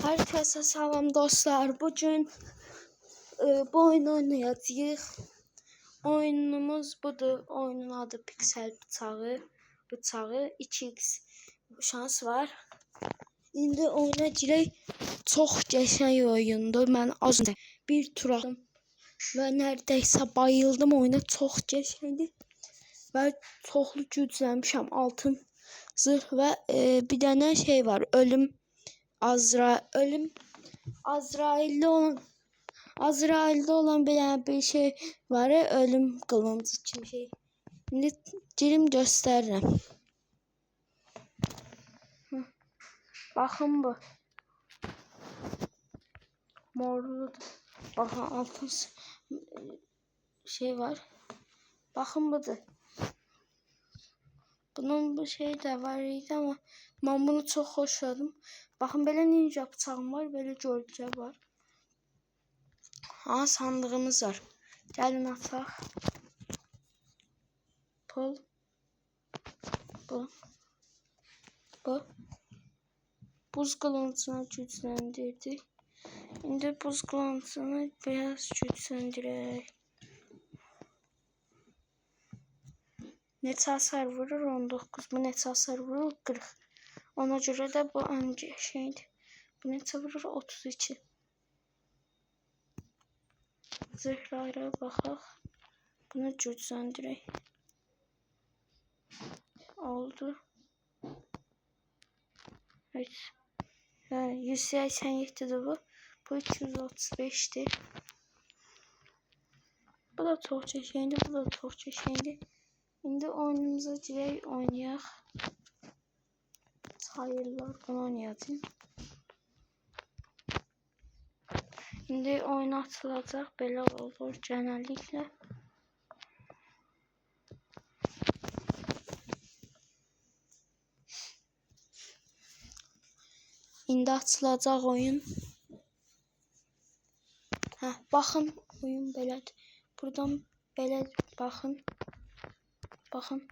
Herkese salam dostlar. Bugün bu oyunu oynayacağıq. Oyunumuz budur. Oyunun adı Piksel bıçağı 2x şans var. İndi oyuna girək. Çox qəşəng oyundur. Mən az öncə bir tur atdım və neredeyse bayıldım oyuna. Çox qəşəngdir və çoxlu güclənmişəm. Altın zırh və bir dənə şey var. Ölüm Azrail'de olan bir şey var ya, ölüm kılıncı gibi şey. Şimdi girim gösteririm. Bakın bu. Morlu. Bakın altın şey var. Bakın budur. Bunun bu şey de var idi ama ben bunu çok hoşladım. Bakın böyle ninja bıçağım var, böyle gölge var. Ha, sandığımız var. Gelin ataq. Pul. Bu. Buz kılıncını gücləndirdik. İndi buz kılıncını biraz gücləndirək. Neçə hasar vurur? 19. Bu neçə hasar vurur? 40. Ona göre de bu önce şeydi. Bu neçə vurur? 32. Zırhlara baxaq. Bunu gücləndirək. Oldu. Evet. 187'dir bu. Bu 235'dir. Bu da çox çeşəndi. Bu da çox çeşəndi. İndi oyunumuza girək, oynayaq. Hayırlar, bunu oynayacağım. İndi oyun açılacaq. Belə olur genellikle. İndi açılacaq oyun. Baxın, oyun belədir. Buradan belə baxın. Bakın,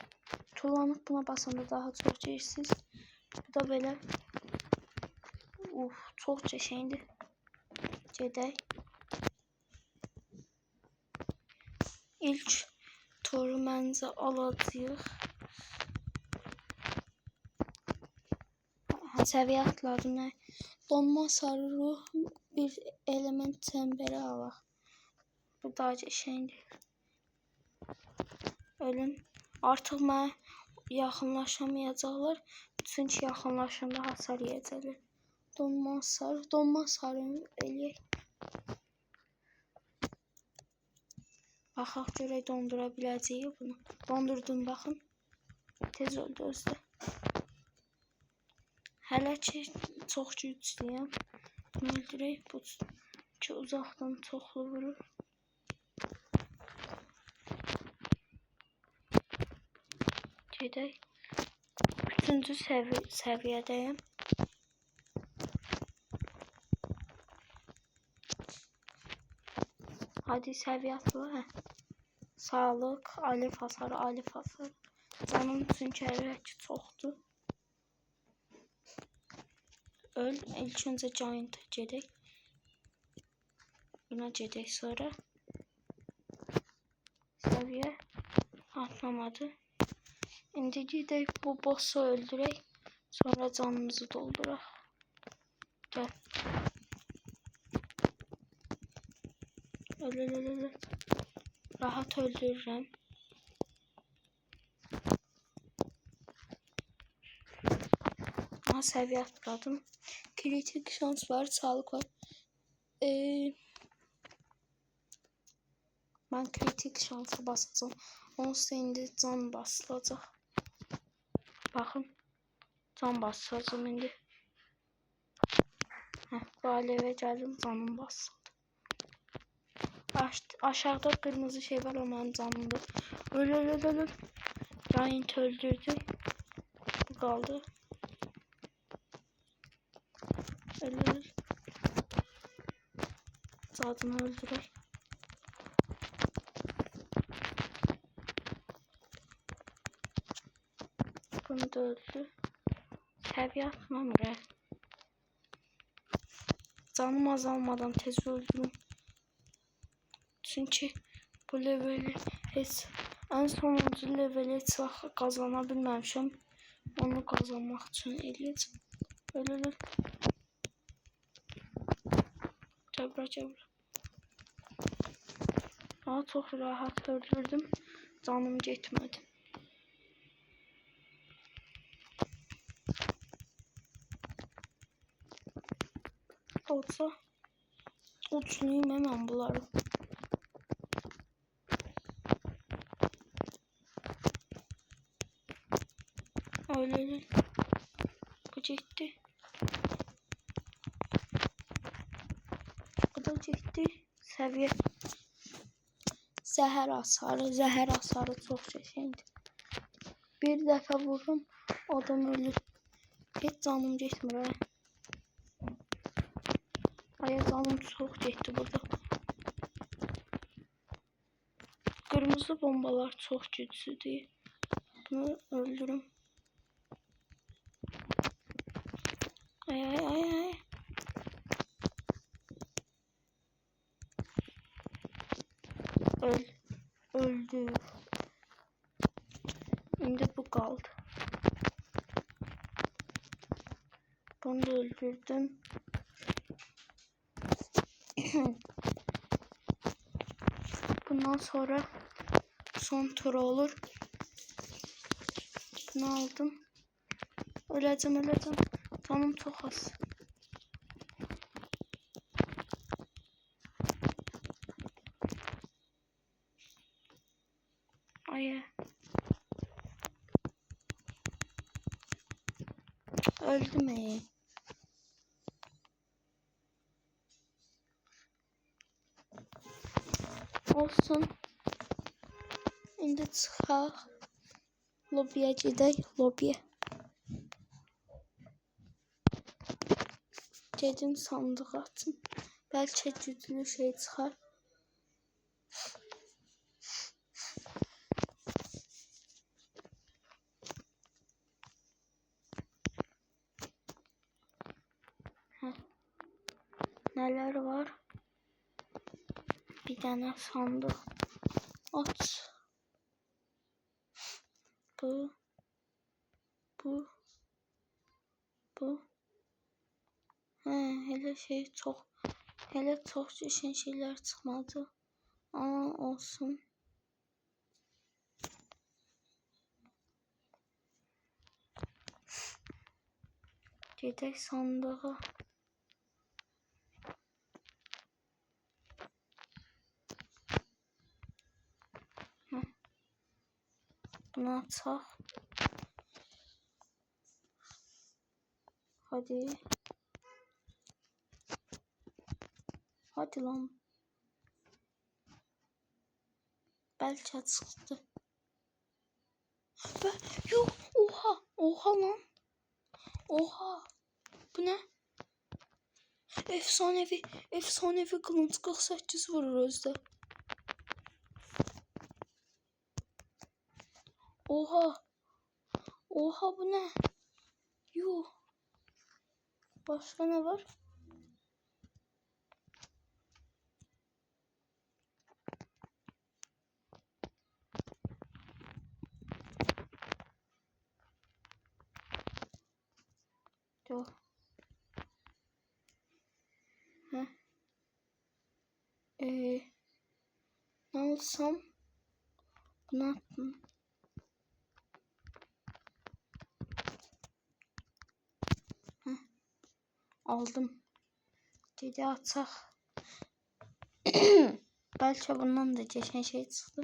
tullanıp buna basanda daha çok çeşitsiz. Bu da böyle. Çok çeşitli. Gedək. İlk turu məncə alacağıq. Səviyyə atladım. Nə? Donma sarı ruh bir element çemberi alaq. Bu daha qəşəngdir. Ölüm. Artıq mənə yaxınlaşamayacaqlar. Çünki yaxınlaşanda hasar yiyəcəklər. Donma sarı eləyək. Baxaq görək dondura biləcəyik bunu. Dondurdum, baxın. Tez öldü özdə. Hələ ki çox güclüyəm. Bunu öldürək. Bu ki uzaqdan çoxlu vurur. Gedək. 3-cü səviyyədəyəm. Hadi səviyyə atla. Sağlıq, alif hasarı. Canım çünki əlbəttə çoxdur. Öl. İlk öncə giant gedək. Buna gedək sonra. Səviyyə atlamadı. İndi gedək bu boss'u öldürək. Sonra canımızı dolduraq. Gel. Öl. Rahat öldürürəm. Aha, səviyyə atladım. Kritik şans var, sağlık var. Ben kritik şansa basacağım. Onsuz indi can basılacaq. Bakın. Can basacağım indi. Bu aleve geldim, canım basıldı. Aşağıda kırmızı şey var, o mənim canımda. Öl. Giant öldürdüm. Bu kaldı. Öl. Zadını öldürək. Bunu da öldü. Səviyyə atmam. Canım azalmadan tez öldürüm. Çünkü bu leveli heç en sonuncu leveli heç vaxt qazana bilməmişəm. Onu kazanmak için eləyəcəm. Öyle. Cəbrə. Daha çok rahat öldürdüm. Canım getmədi. Olsa uçunayım hemen bunları. Öyle. Bu ciddi. Bu da ciddi. Seviye. Zəhər hasarı çox çəşəndir. Bir dəfə vururum, adam ölür. Heç canım getmir. Aya canım çox getdi burada. Kırmızı bombalar çox güclüdür. Bunu öldürüm. Ay. Öldü. Şimdi bu kaldı. Bunu da öldürdüm. Bundan sonra son tur olur. Bunu aldım. Öleceğim. Canım çok az. Ay. Öldüm. Olsun. Şimdi çıxaq. Lobiyə gedək. Lobiyə. Gedim sandığı açım. Bəlkə güclü şey çıxar. Neler var? Bir tane sandık. Aç. Bu. Hele çok düşen şeyler çıkmadı. Ama olsun. Gedək sandığa. Bunu açaq. Hadi. Hadi lan. Bəlkə çıxdı. Yok. Oha lan. Oha. Bu ne? Efsanevi kılıç 48 vurur özde. Oha bu ne? Yuh. Başka ne var? Yok. Ne alsam? Bunu attım. Aldım. Dedi ataq. Belki bundan da geçen şey çıktı.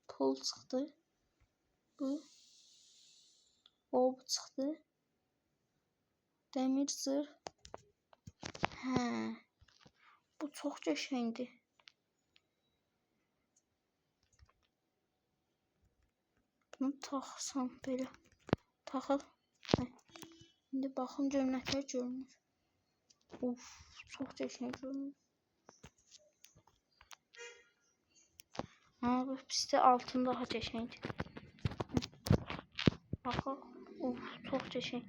Pul çıktı. Bu çıktı. Demir zırh. Bu çok geçendi. Bunu taxsam belə. Taxıl. Şimdi baxım cömrətlər görünür. Of, çox geçen görünür. Bu piste altın daha geçendi. Baxaq. Of, çox geçen.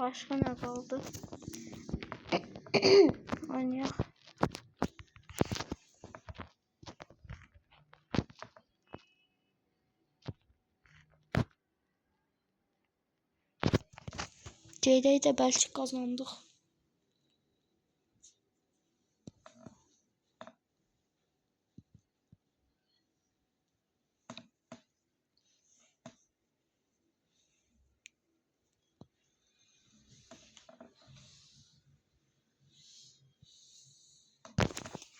Başka ne kaldı? Manyak. CD'yi de belki kazandık.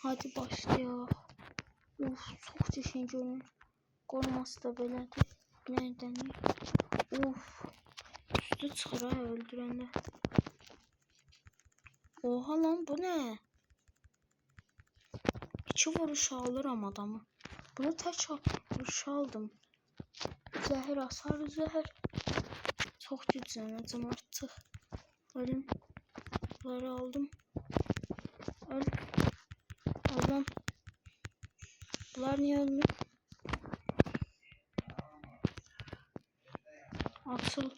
Hadi başlayalım. Uf, çok düşünceli. Koruması da belədir. Nereden? Uf. Üstü çıxır ha öldürəndə. Oha lan bu ne? İki vuruş alırım adamı. Bunu tek vuruş aldım. Zehir asar zehir. Çok güçlənəcəm artıq. Ölüm. Bunları aldım. Öl. Aldım. Bunlar niye ölmüyor? Atıl.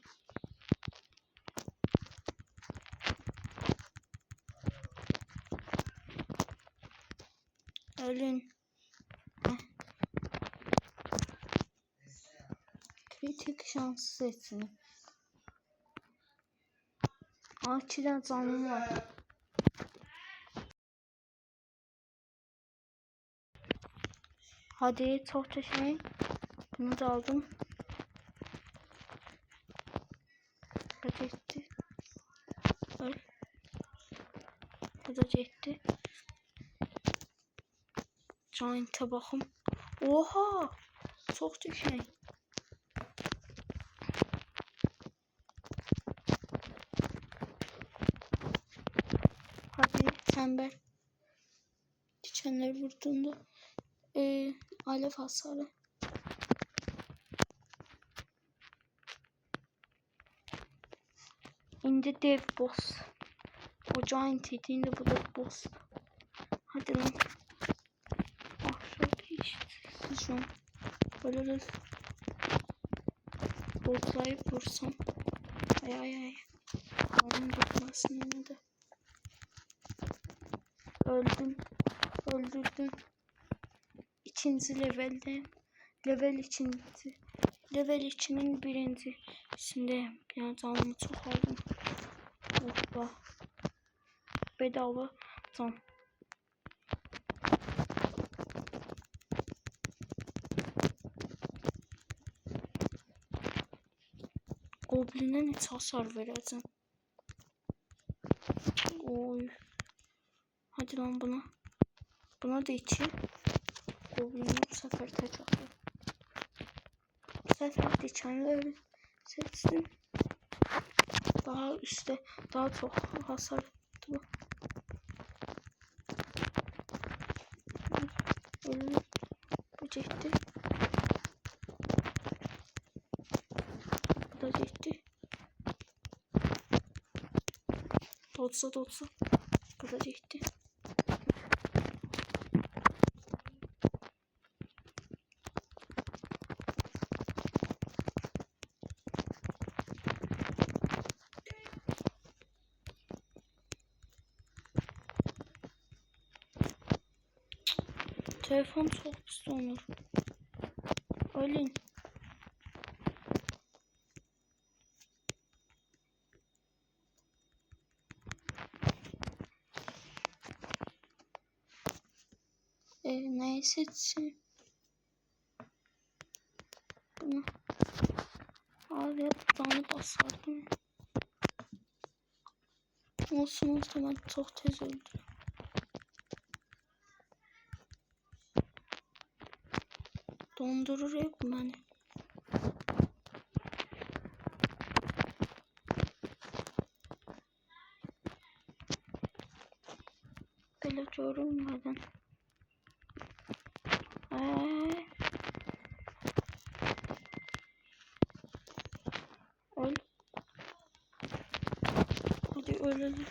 Ölün. Heh. Kritik şansı seçin. Akiden canım var. Hadi çok teşekkür. Bunu da aldım. Gitti. Öl. Bu da gitti. Giant'a bakım. Oha! Çok teşekkür. Hadi tembel. Dikenler vurduğunda alev hasarı. İndi dev boss. O giant idi, bu da boss. Hadi lan. Ahşap işte. Şu an böyle botlayıp vursam. Ay ay ay. Onun dokunmasın yine de. Öldüm. Öldürdüm. İkinci levelde. Level ikinci. Level 2'nin birincisinde. Yani canımı çok aldım. Hoppa. Bedava can. Goblin'e hiç hasar vereceğim. Oy. Hadi lan buna. Buna da içi. Goblin'e bu sefer tek atıyor. Bu sefer dikenleri seçsin. Daha üstte daha çok hasar yaptı bu. Öyle bu gitti. Bu da gitti. Dolsa. Bu da gitti. Telefon çok pis olur. Ölün. Neyse bunu abi bana basardım. Olsun ben çok tez öldüm. Dondurur hep beni. Böyle görünmeden. Öl. Hadi ölelim.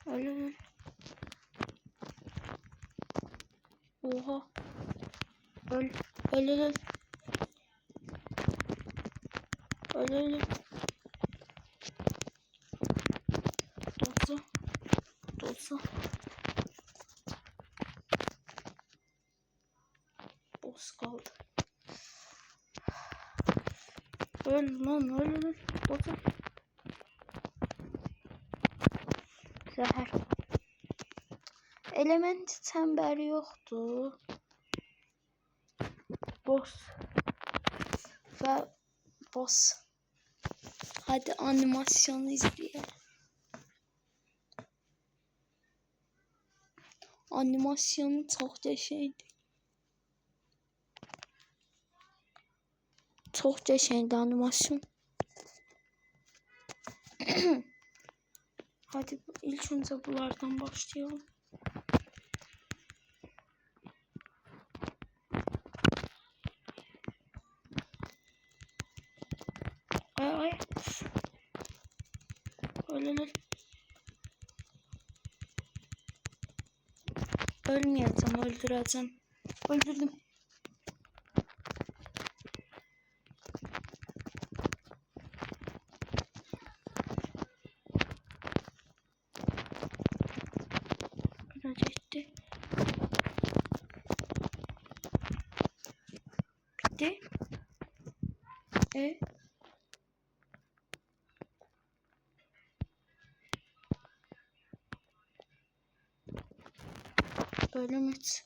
Ölelim. Oha. Öl. Öl öl öl. Öl öl öl. Dolsa. Dolsa. Boss kaldı. Öl lan öl öl. Dolsa. Zəhər. Element çember yoktu. Boss. Ve boss. Hadi animasyonu izleyelim. Animasyonu çok değişikti. Çok değişikti animasyon. Hadi ilk önce bunlardan başlayalım. Ay ay. Öl. Ölmeyeceğim, öldüreceğim. Öldürdüm. Biraz gitti. Bitti. Ölümüz.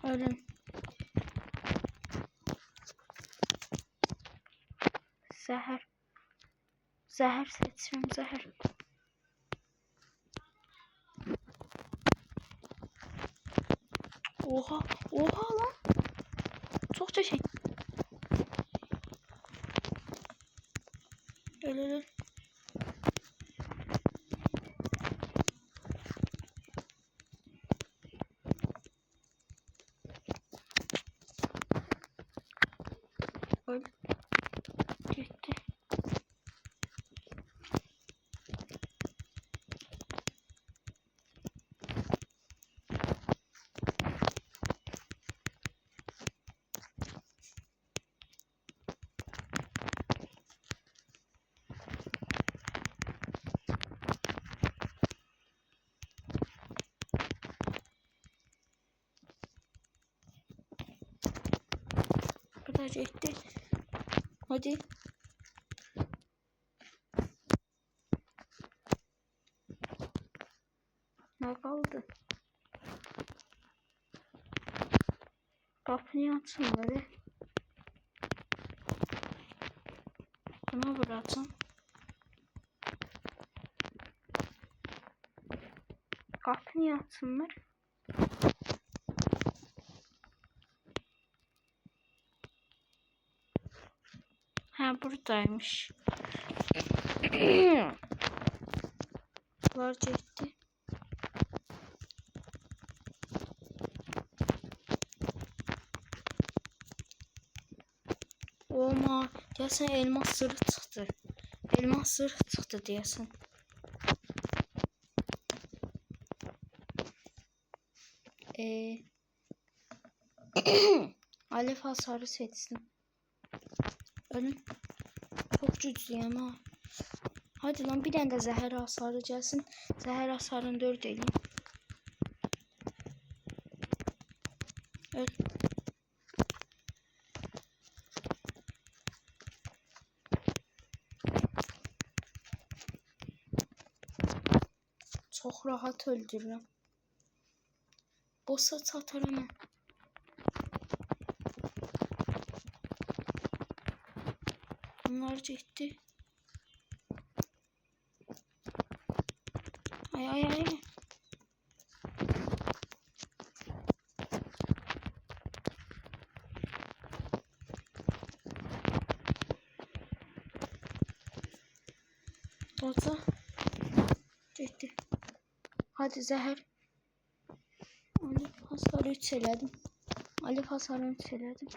Ölüm. Zəhər. Zəhər seçiyorum, zəhər. Oha, oha lan. Çok da şey. Öl. Öl. Gitti. Kadar gitti. Hadi. Ne kaldı? Kapıyı açın böyle. Buna bırakın. Kapıyı açsınlar. Ha buradaymış. Var çekti. Oma deyəsən elmas zırh çıxdı. Elmas zırh çıxdı deyəsən. Alev hasarı seçsin. Ölüm. Çok güçlüyəm ha. Hadi lan bir tane de zəhər hasarı gəlsin. Zəhər hasarını 4 eləyim. Öl. Çok rahat öldürürüm. Bossa çataram. Bunlar gitti. Ay. Olsa gitti. Hadi zəhər. Onu hasarı 3 elədim. Alif hasarını söyledim.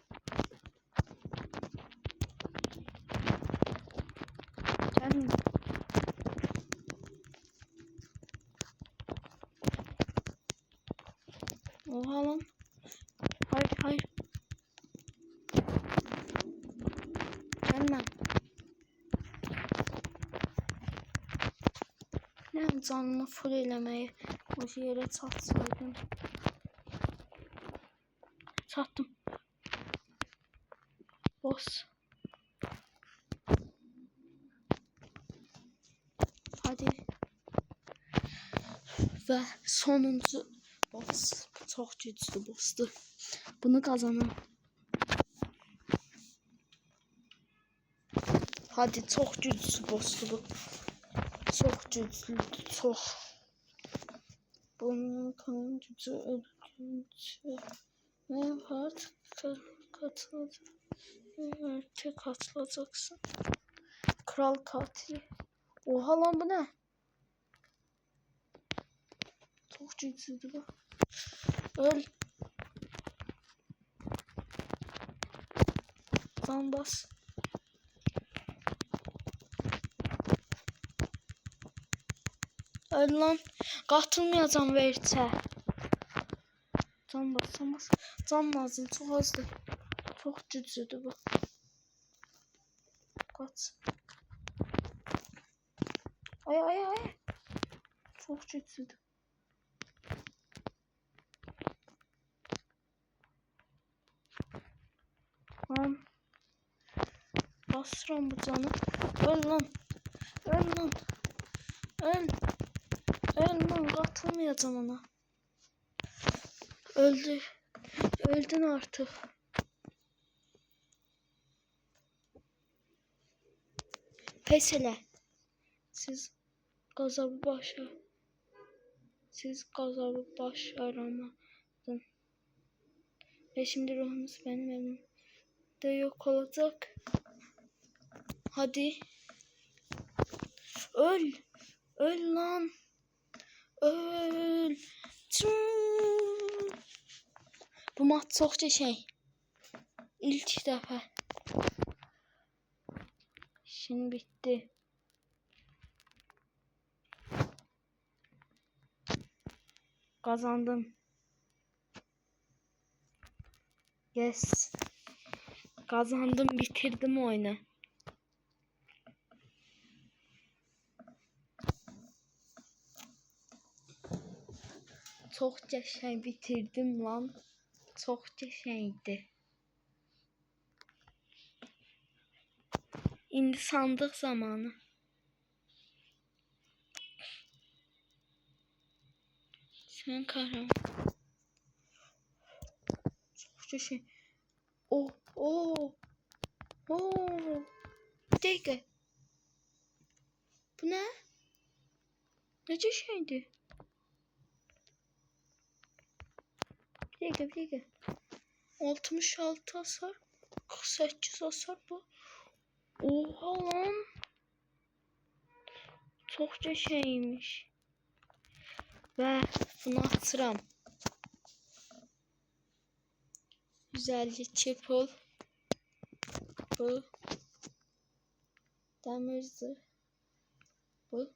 Gelme. Oha lan. Hayır hayır. Gelme. Ne canımı full eləməyi o yere çatsaydım. Çattım. Boss. Hadi. Ve sonuncu boss. Çok güçlü boss'tu. Bunu kazanım. Hadi çok güçlü boss'tu bu. Çok güçlü. Çok. Bunun kanın gücü öldürücü. Ne var? Katılacak. Erkek katılacaksın. Kral katili. Oha lan bu ne? Çok güçlüydü bu. Öl. Can bas. Öl lan. Katılmayacağım verçe. Can bas, can bas. Can lazım, çok azdı. Çok güçlüydü bu. Kaç. Ay ay ay. Çok güçlüydü. Lan. Basıram bu canı. Öl lan. Öl lan. Öl. Öl lan. Katılmayacağım ona. Öldü. Öldün artık. Pes hele. Siz gazabı başaramadın. Ve şimdi ruhunuz benim elimde yok olacak. Hadi. Öl. Öl lan. Öl. Bu maç çokça şey. İlk defa. Şimdi bitti. Kazandım. Yes. Kazandım, bitirdim oyunu. Çokça şey bitirdim lan. Çokça şeydi. İndi sandık zamanı. Sen kahraman. Çokça şey. Oh. Bir dakika. Bu ne? Nece şeydi? Bir dakika. 66 hasar. 48 hasar bu. Oha lan. Çokça şeymiş. Ve bunu atıram. 152 pul. Bu. Demir zırh. Bu.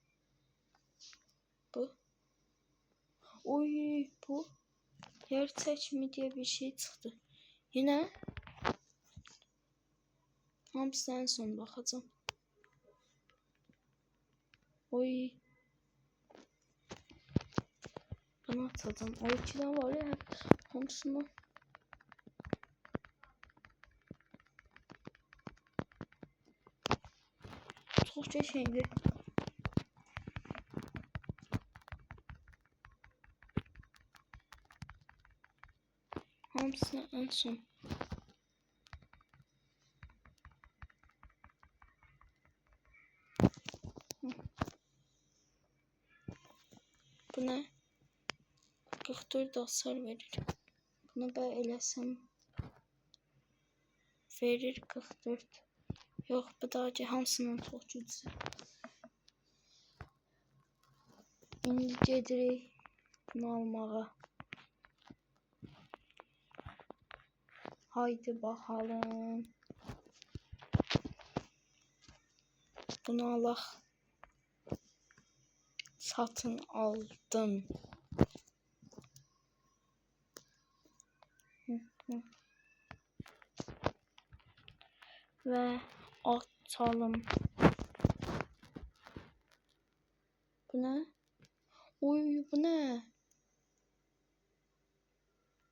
Oy bu. Yer seçimi diye bir şey çıktı. Yine. Hamsiden son bakacağım. Oy. Bana atacağım. O ikiden var ya. Hamsını. Çokça şeydi. Hamsına en son. Bu ne? 44 hasar verir. Bunu ben elesem verir 44. Yok bu da hamsının çok güçlü. İndi gedirik bunu almağa. Haydi bakalım. Bunu Allah satın aldım. Ve atalım. Bu ne? Oy bu ne?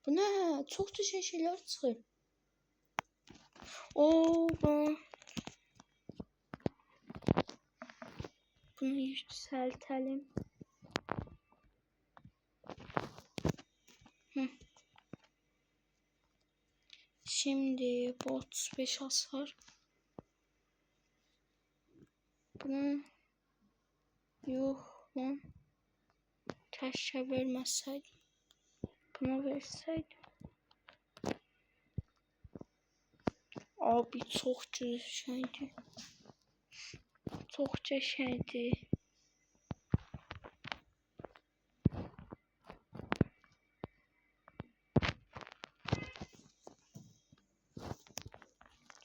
Bu ne? Çok güzel şeyler çıkıyor. Bu. Bunu yükseltelim. Şimdi bot 5 hasar. Bunu yok lan. Keşke vermeseydim. Buna verseydim. Abi çok güzel şeydi. Çok güzel şeydi.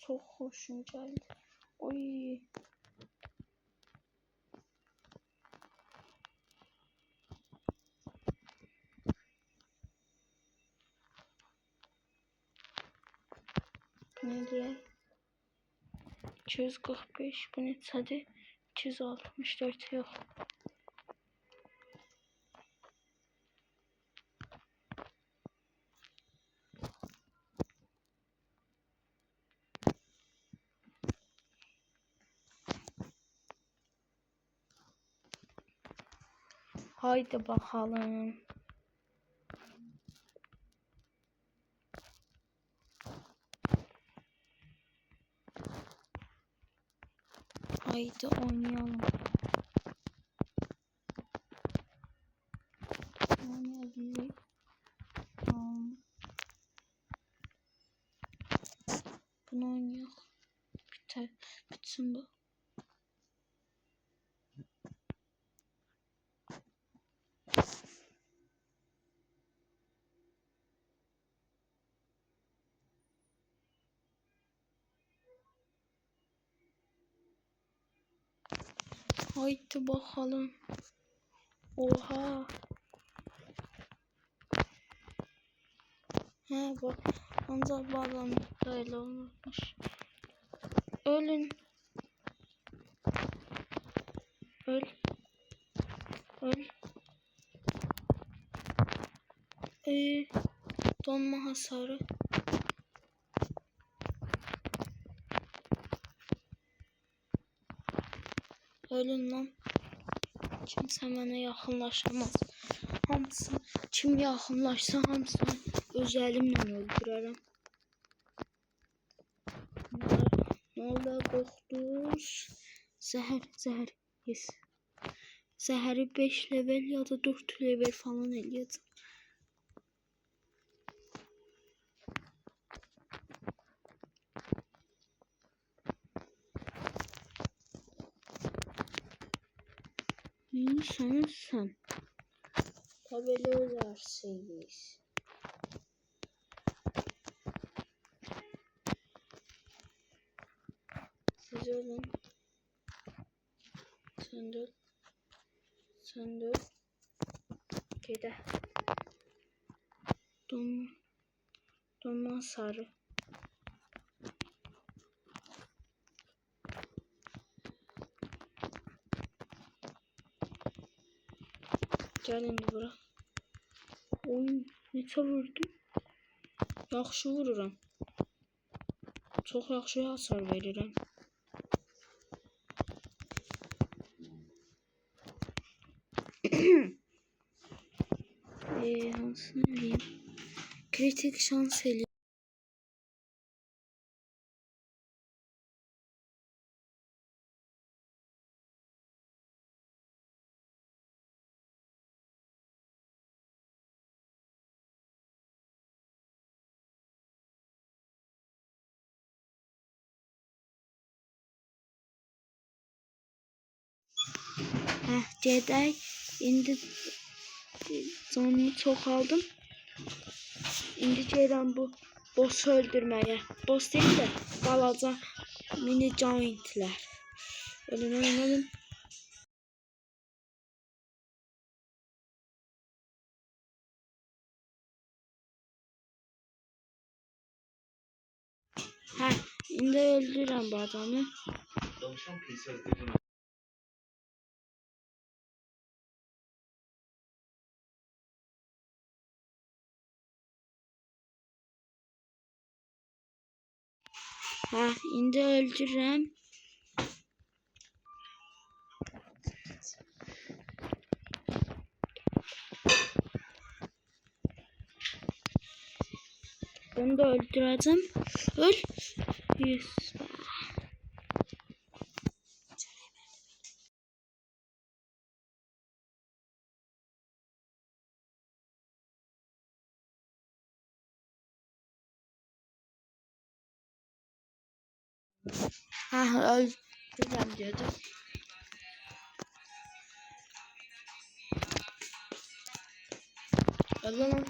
Çok hoşum geldi. Oy. Ne diye? 245 bu ne hadi 264 yok. Haydi bakalım. Haydi oynayalım. Oynayabiliriz. Bunu oynayalım. Bitsin bu. Haydi bakalım. Oha. He bak. Ancak bazen böyle olmuş. Ölün. Öl. Öl. Donma hasarı. Ölün lan. Kimse bana yakınlaşamaz. Hamısı kim yaxınlaşsa hamısını öz əlimlə öldürərəm. Ne oldu? Qorxdunuz? Zəhər. Yes. Zəhəri 5 level ya da 4 level falan eləyəcəm. Sen. Tabela ölersiniz. Siz ölün. Sen de öl. Gede. Donma sarı. Gel indi bura. Oy, neçə vurdum? Yaxşı vururam. Çox yaxşı hasar verirəm. Hansını eləyim? Kritik şans eləyim. Gedək. İndi canımı çox aldım. İndi gələm bu boss'u öldürməyə. Boss deyil də balaca mini giantlər. Ölün. Hə, indi öldürürəm bu adamı. Hə, indi öldürürəm. Bunu da öldüreceğim. Öl. Yes. Ha, öldüreceğim diyordum. Öl lan.